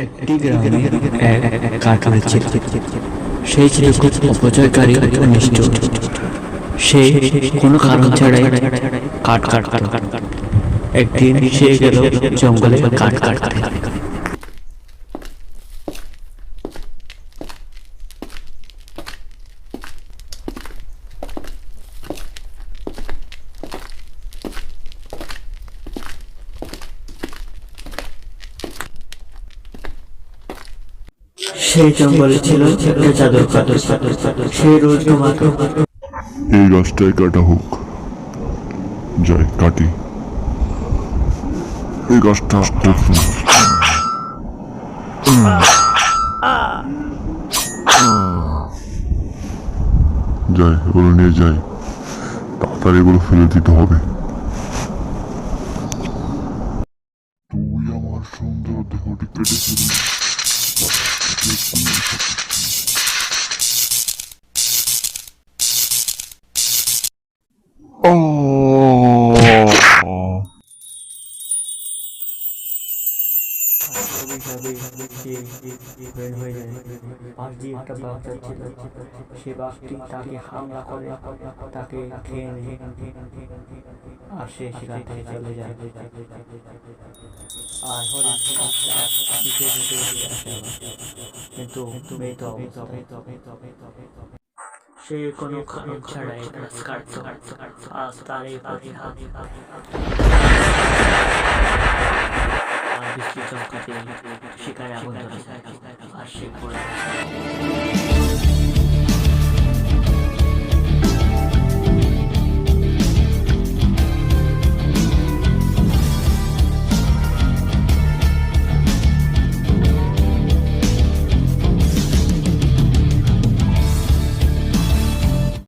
একটি গ্রামে এক কাঠুরে ছিল। সেই ছিল খুব অপচয়কারী ও নিষ্ঠুর। সে কোনো কারণ ছাড়াই কাঠ কাটত। একদিন সে গেল জঙ্গলে কাঠ কাটতে। সেই জঙ্গলে ছিল একটা জাদুর কাঠ। সে রোজ ঘুমাতো। এই গাছটাই কাটা হোক। যাই কাটি। এই গাছটা খুব সুন্দর। যাই এগুলো নিয়ে যাই, তাড়াতাড়ি এগুলো ফেলে দিতে হবে। তুই আমার সুন্দর দেহটি কেটে ফেলি। সে বাঘটি তাকে হামলা করে, তাকে খেয়ে নেয়, আর সে সেখান থেকে চলে যায়। আর হরিণ কিন্তু মৃত অবস্থায়। সে কোনো কারণ ছাড়াই গাছ কাটতো। আজ তার এই প্রতিহার। আর বৃষ্টি চমকাতে শিকারে আগুন ধরে যায়, আর সে পড়ে যায়।